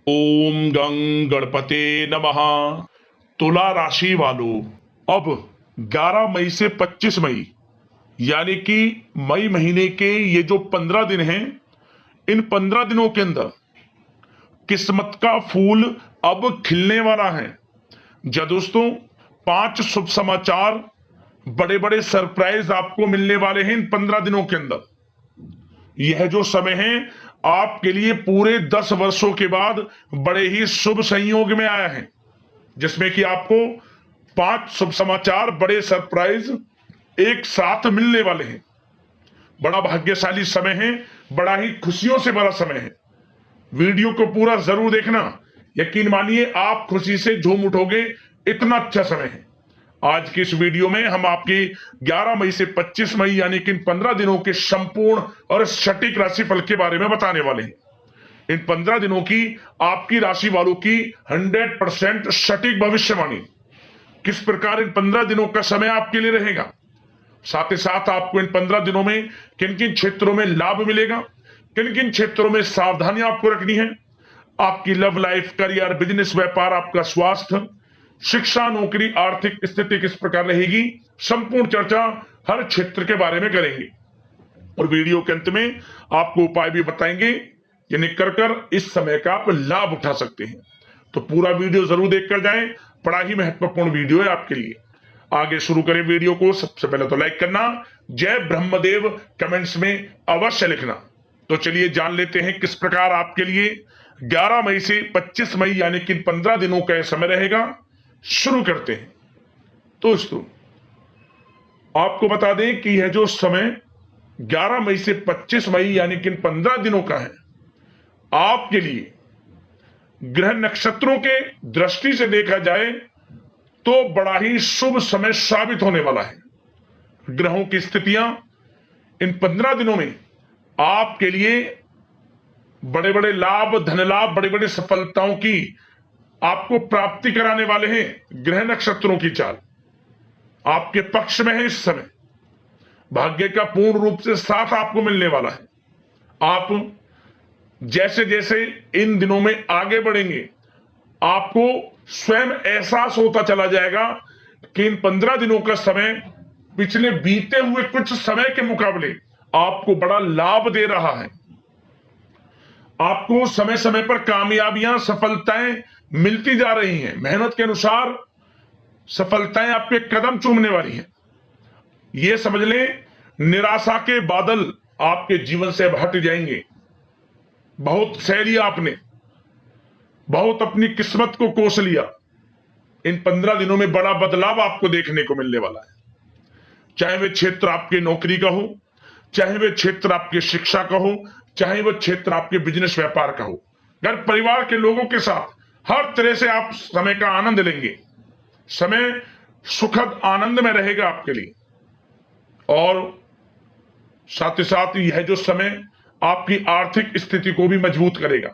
ओम गं गणपते नमः। तुला राशि वालों, अब 11 मई से 25 मई यानी कि मई महीने के ये जो 15 दिन हैं, इन 15 दिनों के अंदर किस्मत का फूल अब खिलने वाला है। जी दोस्तों, 5 शुभ समाचार, बड़े बड़े सरप्राइज आपको मिलने वाले हैं इन 15 दिनों के अंदर। यह जो समय है आपके लिए पूरे 10 वर्षों के बाद बड़े ही शुभ संयोग में आया है, जिसमें कि आपको 5 शुभ समाचार, बड़े सरप्राइज एक साथ मिलने वाले हैं। बड़ा भाग्यशाली समय है, बड़ा ही खुशियों से भरा समय है। वीडियो को पूरा जरूर देखना, यकीन मानिए आप खुशी से झूम उठोगे, इतना अच्छा समय है। आज की इस वीडियो में हम आपकी 11 मई से 25 मई यानी कि इन 15 दिनों के संपूर्ण और सटीक राशिफल के बारे में बताने वाले हैं। इन 15 दिनों की आपकी राशि वालों की 100% सटीक भविष्यवाणी, किस प्रकार इन 15 दिनों का समय आपके लिए रहेगा, साथ ही साथ आपको इन 15 दिनों में किन किन क्षेत्रों में लाभ मिलेगा, किन किन क्षेत्रों में सावधानियां आपको रखनी है, आपकी लव लाइफ, करियर, बिजनेस, व्यापार, आपका स्वास्थ्य, शिक्षा, नौकरी, आर्थिक स्थिति किस प्रकार रहेगी, संपूर्ण चर्चा हर क्षेत्र के बारे में करेंगे। और वीडियो के अंत में आपको उपाय भी बताएंगे जिन्हें कर इस समय का आप लाभ उठा सकते हैं। तो पूरा वीडियो जरूर देखकर जाएं, बड़ा ही महत्वपूर्ण वीडियो है आपके लिए। आगे शुरू करें वीडियो को। सबसे पहले तो लाइक करना, जय ब्रह्मदेव कमेंट्स में अवश्य लिखना। तो चलिए जान लेते हैं किस प्रकार आपके लिए 11 मई से 25 मई यानी कि 15 दिनों का समय रहेगा। शुरू करते हैं। तो दोस्तों, आपको बता दें कि यह जो समय 11 मई से 25 मई यानी कि 15 दिनों का है, आपके लिए ग्रह नक्षत्रों के दृष्टि से देखा जाए तो बड़ा ही शुभ समय साबित होने वाला है। ग्रहों की स्थितियां इन 15 दिनों में आपके लिए बड़े बड़े लाभ, धन लाभ, बड़ी बड़ी सफलताओं की आपको प्राप्ति कराने वाले हैं। ग्रह नक्षत्रों की चाल आपके पक्ष में है। इस समय भाग्य का पूर्ण रूप से साथ आपको मिलने वाला है। आप जैसे जैसे इन दिनों में आगे बढ़ेंगे, आपको स्वयं एहसास होता चला जाएगा कि इन 15 दिनों का समय पिछले बीते हुए कुछ समय के मुकाबले आपको बड़ा लाभ दे रहा है। आपको समय समय पर कामयाबियां, सफलताएं मिलती जा रही हैं। मेहनत के अनुसार सफलताएं आपके कदम चूमने वाली हैं। यह समझ लें, निराशा के बादल आपके जीवन से अब हट जाएंगे। बहुत सह लिया आपने, बहुत अपनी किस्मत को कोस लिया। इन 15 दिनों में बड़ा बदलाव आपको देखने को मिलने वाला है। चाहे वह क्षेत्र आपके नौकरी का हो, चाहे वह क्षेत्र आपके शिक्षा का हो, चाहे वह क्षेत्र आपके बिजनेस व्यापार का हो, घर परिवार के लोगों के साथ हर तरह से आप समय का आनंद लेंगे। समय सुखद आनंद में रहेगा आपके लिए। और साथ ही साथ यह जो समय आपकी आर्थिक स्थिति को भी मजबूत करेगा।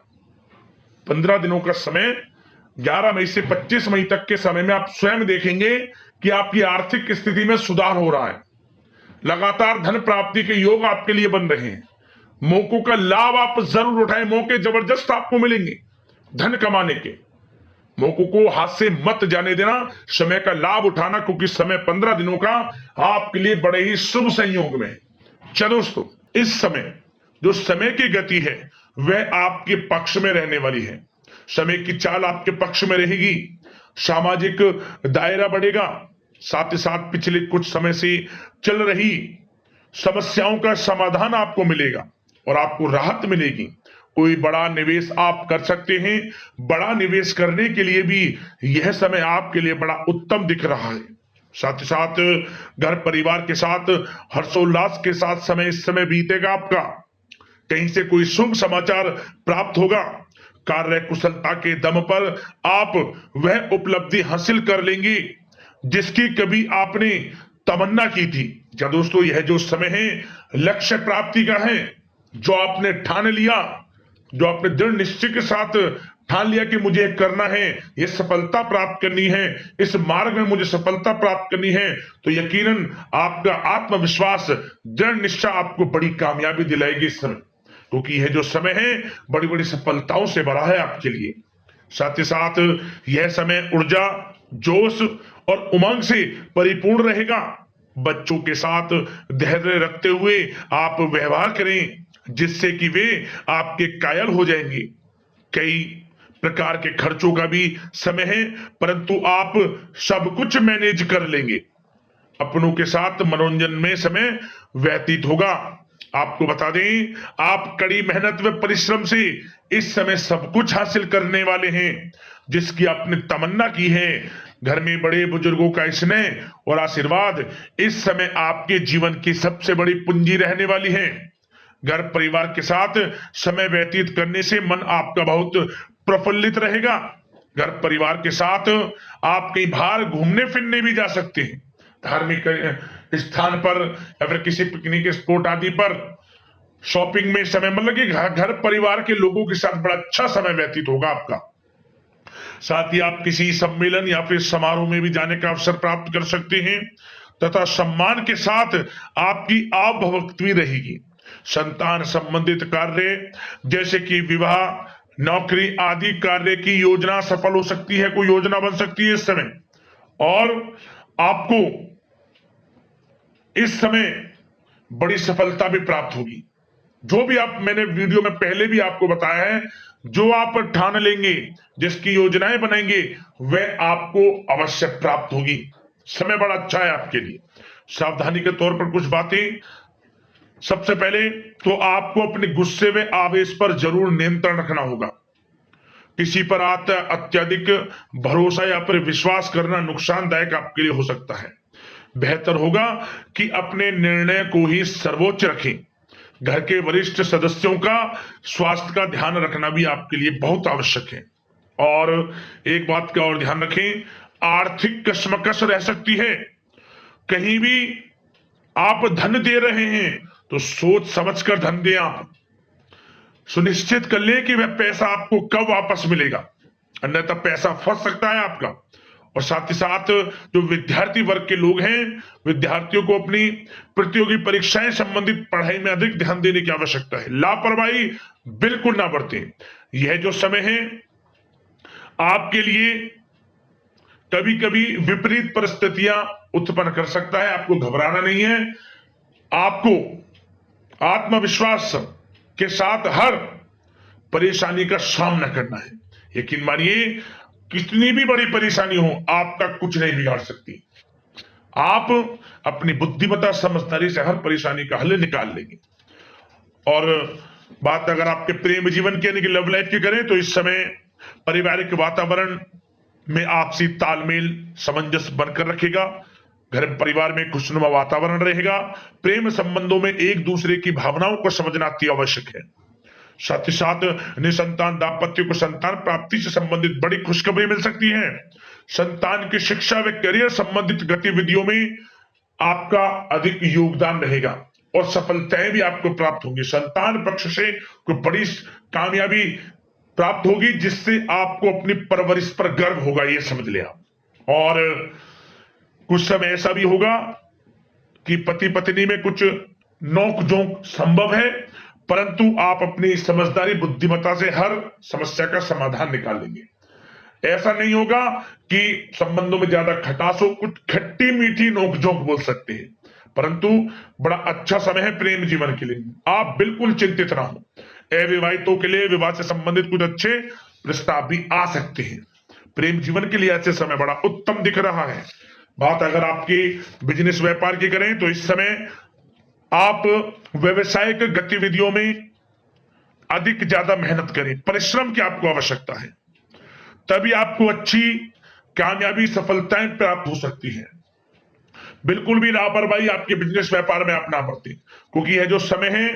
15 दिनों का समय 11 मई से 25 मई तक के समय में आप स्वयं देखेंगे कि आपकी आर्थिक स्थिति में सुधार हो रहा है। लगातार धन प्राप्ति के योग आपके लिए बन रहे हैं। मौकों का लाभ आप जरूर उठाएं। मौके जबरदस्त आपको मिलेंगे धन कमाने के। मौकों को हाथ से मत जाने देना, समय का लाभ उठाना, क्योंकि समय 15 दिनों का आपके लिए बड़े ही शुभ संयोग में है। चलो दोस्तों, इस समय जो समय की गति है वह आपके पक्ष में रहने वाली है। समय की चाल आपके पक्ष में रहेगी। सामाजिक दायरा बढ़ेगा। साथ ही साथ पिछले कुछ समय से चल रही समस्याओं का समाधान आपको मिलेगा और आपको राहत मिलेगी। कोई बड़ा निवेश आप कर सकते हैं। बड़ा निवेश करने के लिए भी यह समय आपके लिए बड़ा उत्तम दिख रहा है। साथ ही साथ घर परिवार के साथ हर्षोल्लास के साथ समय इस समय बीतेगा आपका। कहीं से कोई शुभ समाचार प्राप्त होगा। कार्य कुशलता के दम पर आप वह उपलब्धि हासिल कर लेंगे जिसकी कभी आपने तमन्ना की थी। क्या दोस्तों, यह जो समय है लक्ष्य प्राप्ति का है। जो आपने ठान लिया, जो आपने दृढ़ निश्चय के साथ ठान लिया कि मुझे करना है, ये सफलता प्राप्त करनी है, इस मार्ग में मुझे सफलता प्राप्त करनी है, तो यकीनन आपका आत्मविश्वास, दृढ़ निश्चय आपको बड़ी कामयाबी दिलाएगी इस समय। क्योंकि यह जो समय है बड़ी बड़ी सफलताओं से भरा है आपके लिए। साथ ही साथ यह समय ऊर्जा, जोश और उमंग से परिपूर्ण रहेगा। बच्चों के साथ धैर्य रखते हुए आप व्यवहार करें, जिससे कि वे आपके कायल हो जाएंगे। कई प्रकार के खर्चों का भी समय है, परंतु आप सब कुछ मैनेज कर लेंगे। अपनों के साथ मनोरंजन में समय व्यतीत होगा। आपको बता दें, आप कड़ी मेहनत व परिश्रम से इस समय सब कुछ हासिल करने वाले हैं, जिसकी आपने तमन्ना की है। घर में बड़े बुजुर्गों का स्नेह और आशीर्वाद इस समय आपके जीवन की सबसे बड़ी पूंजी रहने वाली है। घर परिवार के साथ समय व्यतीत करने से मन आपका बहुत प्रफुल्लित रहेगा। घर परिवार के साथ आप कहीं बाहर घूमने फिरने भी जा सकते हैं, धार्मिक स्थान पर या फिर किसी पिकनिक स्पॉट आदि पर, शॉपिंग में समय, मतलब कि घर परिवार के लोगों के साथ बड़ा अच्छा समय व्यतीत होगा आपका। साथ ही आप किसी सम्मेलन या फिर समारोह में भी जाने का अवसर प्राप्त कर सकते हैं तथा सम्मान के साथ आपकी आवभगत भी रहेगी। संतान संबंधित कार्य जैसे कि विवाह, नौकरी आदि कार्य की योजना सफल हो सकती है, कोई योजना बन सकती है इस समय। और आपको इस समय बड़ी सफलता भी प्राप्त होगी। जो भी आप, मैंने वीडियो में पहले भी आपको बताया है, जो आप ठान लेंगे, जिसकी योजनाएं बनाएंगे, वह आपको अवश्य प्राप्त होगी। समय बड़ा अच्छा है आपके लिए। सावधानी के तौर पर कुछ बातें। सबसे पहले तो आपको अपने गुस्से व आवेश पर जरूर नियंत्रण रखना होगा। किसी पर अत्यधिक भरोसा या फिर विश्वास करना नुकसानदायक आपके लिए हो सकता है। बेहतर होगा कि अपने निर्णय को ही सर्वोच्च रखें। घर के वरिष्ठ सदस्यों का स्वास्थ्य का ध्यान रखना भी आपके लिए बहुत आवश्यक है। और एक बात का और ध्यान रखें, आर्थिक कशमकश रह सकती है। कहीं भी आप धन दे रहे हैं तो सोच समझकर धन दें। आप सुनिश्चित कर लें कि वह पैसा आपको कब वापस मिलेगा, अन्यथा पैसा फंस सकता है आपका। और साथ ही साथ जो विद्यार्थी वर्ग के लोग हैं, विद्यार्थियों को अपनी प्रतियोगी परीक्षाएं संबंधित पढ़ाई में अधिक ध्यान देने की आवश्यकता है। लापरवाही बिल्कुल ना बरतें। यह जो समय है आपके लिए कभी कभी विपरीत परिस्थितियां उत्पन्न कर सकता है, आपको घबराना नहीं है। आपको आत्मविश्वास के साथ हर परेशानी का सामना करना है। यकीन मानिए, कितनी भी बड़ी परेशानी हो, आपका कुछ नहीं बिगाड़ सकती। आप अपनी बुद्धिमत्ता समझदारी से हर परेशानी का हल निकाल लेंगे। और बात अगर आपके प्रेम जीवन की यानी कि लव लाइफ की करें, तो इस समय पारिवारिक वातावरण में आपसी तालमेल सामंजस्य बनकर रखेगा। घर परिवार में खुशनुमा वातावरण रहेगा। प्रेम संबंधों में एक दूसरे की भावनाओं को समझना अति आवश्यक है। साथ ही साथ निसंतान दाम्पत्य को संतान प्राप्ति से संबंधित बड़ी खुशखबरी मिल सकती है। संतान की शिक्षा व करियर संबंधित गतिविधियों में आपका अधिक योगदान रहेगा और सफलताएं भी आपको प्राप्त होंगी। संतान पक्ष से कोई बड़ी कामयाबी प्राप्त होगी, जिससे आपको अपनी परवरिश पर गर्व होगा, ये समझ लिया। और कुछ समय ऐसा भी होगा कि पति पत्नी में कुछ नोक झोंक संभव है, परंतु आप अपनी समझदारी बुद्धिमत्ता से हर समस्या का समाधान निकालेंगे। ऐसा नहीं होगा कि संबंधों में ज्यादा खटास हो, कुछ खट्टी मीठी नोकझोंक बोल सकते हैं, परंतु बड़ा अच्छा समय है प्रेम जीवन के लिए। आप बिल्कुल चिंतित ना हो। अविवाहितों के लिए विवाह से संबंधित कुछ अच्छे प्रस्ताव भी आ सकते हैं। प्रेम जीवन के लिए ऐसे समय बड़ा उत्तम दिख रहा है। बात अगर आपकी बिजनेस व्यापार की करें, तो इस समय आप व्यवसायिक गतिविधियों में अधिक ज्यादा मेहनत करें, परिश्रम की आपको आवश्यकता है, तभी आपको अच्छी कामयाबी सफलताएं प्राप्त हो सकती है। बिल्कुल भी लापरवाही आपके बिजनेस व्यापार में आप ना बरतें, क्योंकि यह जो समय है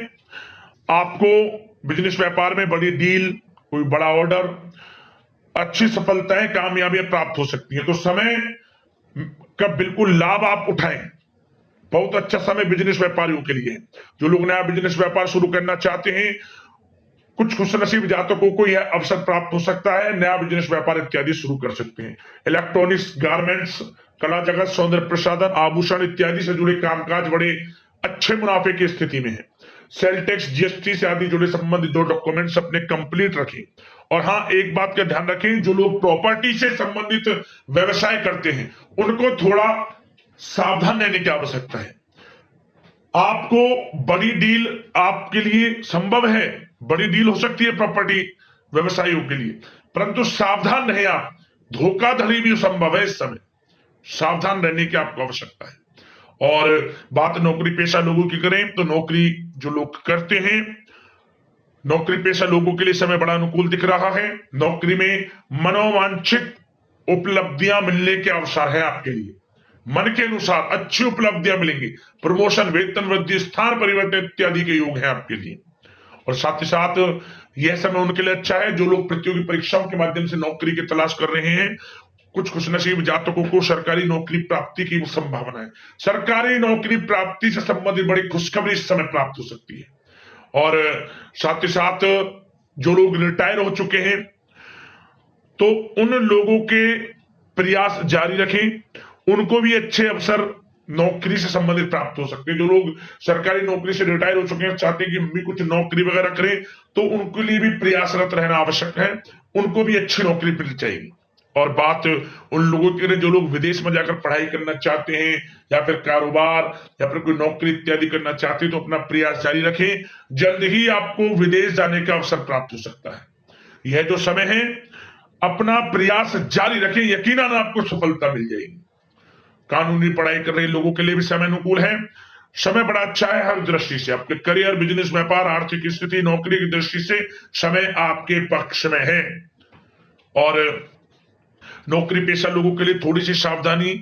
आपको बिजनेस व्यापार में बड़ी डील, कोई बड़ा ऑर्डर, अच्छी सफलताएं, कामयाबियां प्राप्त हो सकती है। तो समय का बिल्कुल लाभ आप उठाएं। बहुत अच्छा समय बिजनेस व्यापारियों के लिए है। जो लोग नया बिजनेस व्यापार शुरू करना चाहते हैं, कुछ खुशनसीब जातकों को यह अवसर प्राप्त हो सकता है, नया बिजनेस व्यापार इत्यादि शुरू कर सकते हैं। इलेक्ट्रॉनिक्स, गारमेंट्स, कला जगत, सौंदर्य प्रसाधन, आभूषण इत्यादि से जुड़े कामकाज बड़े अच्छे मुनाफे की स्थिति में है। सेल टैक्स, जीएसटी से आदि जुड़े संबंधित जो डॉक्यूमेंट्स अपने कंप्लीट रखें और हाँ, एक बात का ध्यान रखें, जो लोग प्रॉपर्टी से संबंधित व्यवसाय करते हैं उनको थोड़ा सावधान रहने की आवश्यकता है। आपको बड़ी डील आपके लिए संभव है, बड़ी डील हो सकती है प्रॉपर्टी व्यवसायियों के लिए, परंतु सावधान रहे आप, धोखाधड़ी भी संभव है इस समय, सावधान रहने की आपको आवश्यकता है। और बात नौकरी पेशा लोगों की करें तो नौकरी जो लोग करते हैं, नौकरी पेशा लोगों के लिए समय बड़ा अनुकूल दिख रहा है। नौकरी में मनोवांछित उपलब्धियां मिलने के अवसर है आपके लिए, मन के अनुसार अच्छी उपलब्धियां मिलेंगी, प्रमोशन, वेतन वृद्धि, स्थान परिवर्तन इत्यादि के योग है आपके लिए। और साथ ही साथ यह समय उनके लिए अच्छा है जो लोग प्रतियोगी परीक्षाओं के माध्यम से नौकरी की तलाश कर रहे हैं। कुछ खुशनसीब जातकों को सरकारी नौकरी प्राप्ति की संभावना है, सरकारी नौकरी प्राप्ति से संबंधित बड़ी खुशखबरी इस समय प्राप्त हो सकती है। और साथ ही साथ जो लोग रिटायर हो चुके हैं तो उन लोगों के प्रयास जारी रखें, उनको भी अच्छे अवसर नौकरी से संबंधित प्राप्त हो सकते हैं। जो लोग सरकारी नौकरी से रिटायर हो चुके हैं, चाहते हैं कि हम भी कुछ नौकरी वगैरह करें, तो उनके लिए भी प्रयासरत रहना आवश्यक है, उनको भी अच्छी नौकरी मिल जाएगी। और बात उन लोगों के लिए जो लोग विदेश में जाकर पढ़ाई करना चाहते हैं या फिर कारोबार या फिर कोई नौकरी इत्यादि करना चाहते हैं तो अपना प्रयास जारी रखें, जल्द ही आपको विदेश जाने का अवसर प्राप्त हो सकता है। यह जो समय है अपना प्रयास जारी रखें, यकीनन आपको सफलता मिल जाएगी। कानूनी पढ़ाई कर रहे लोगों के लिए भी समय अनुकूल है, समय बड़ा अच्छा है हर दृष्टि से, आपके करियर, बिजनेस, व्यापार, आर्थिक स्थिति, नौकरी की दृष्टि से समय आपके पक्ष में है। और नौकरी पेशा लोगों के लिए थोड़ी सी सावधानी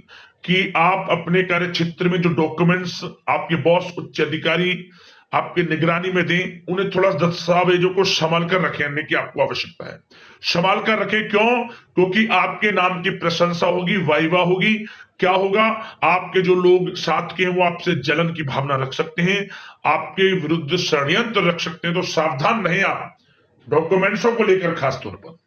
कि आप अपने कार्य क्षेत्र में जो डॉक्यूमेंट्स आपके बॉस, उच्च अधिकारी आपके निगरानी में दें, उन्हें थोड़ा दस्तावेजों को संभाल कर रखने की आपको आवश्यकता है। संभाल कर रखें, क्यों? क्योंकि आपके नाम की प्रशंसा होगी, वाइवा होगी। क्या होगा? आपके जो लोग साथ के हैं वो आपसे जलन की भावना रख सकते हैं, आपके विरुद्ध षड्यंत्र रख सकते हैं, तो सावधान रहें आप डॉक्यूमेंट्सों को लेकर खासतौर पर।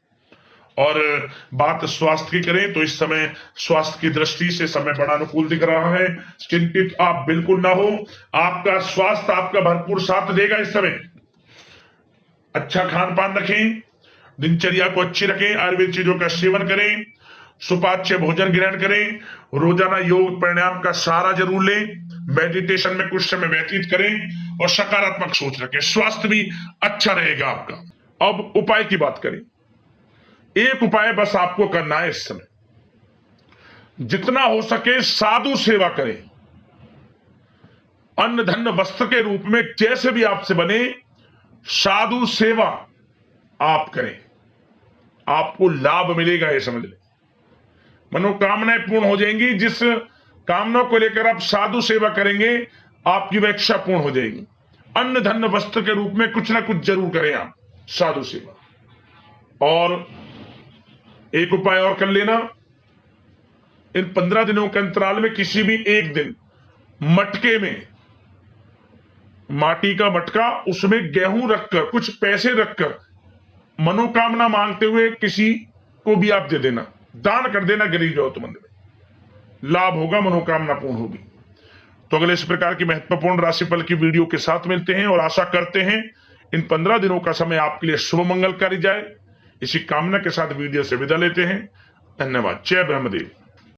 और बात स्वास्थ्य की करें तो इस समय स्वास्थ्य की दृष्टि से समय बड़ा अनुकूल दिख रहा है, चिंतित आप बिल्कुल ना हो, आपका स्वास्थ्य आपका भरपूर साथ देगा इस समय। अच्छा खान पान रखें, दिनचर्या को अच्छी रखें, आयुर्वेद चीजों का सेवन करें, सुपाच्य भोजन ग्रहण करें, रोजाना योग प्राणायाम का सहारा जरूर लें, मेडिटेशन में कुछ समय व्यतीत करें और सकारात्मक सोच रखें, स्वास्थ्य भी अच्छा रहेगा आपका। अब उपाय की बात करें, एक उपाय बस आपको करना है इस समय, जितना हो सके साधु सेवा करें, अन्न धन वस्त्र के रूप में जैसे भी आपसे बने साधु सेवा आप करें, आपको लाभ मिलेगा, ये समझ लें। मनोकामनाएं पूर्ण हो जाएंगी, जिस कामना को लेकर आप साधु सेवा करेंगे आपकी वह इच्छा पूर्ण हो जाएगी। अन्न धन वस्त्र के रूप में कुछ ना कुछ जरूर करें आप साधु सेवा। और एक उपाय और कर लेना, इन 15 दिनों के अंतराल में किसी भी एक दिन मटके में, माटी का मटका, उसमें गेहूं रखकर, कुछ पैसे रखकर मनोकामना मांगते हुए किसी को भी आप दे देना, दान कर देना गरीब जरूरतमंद में, लाभ होगा, मनोकामना पूर्ण होगी। तो अगले इस प्रकार की महत्वपूर्ण राशिफल की वीडियो के साथ मिलते हैं और आशा करते हैं इन 15 दिनों का समय आपके लिए शुभ मंगलकारी जाए। इसी कामना के साथ वीडियो से विदा लेते हैं। धन्यवाद। जय ब्रह्मदेव।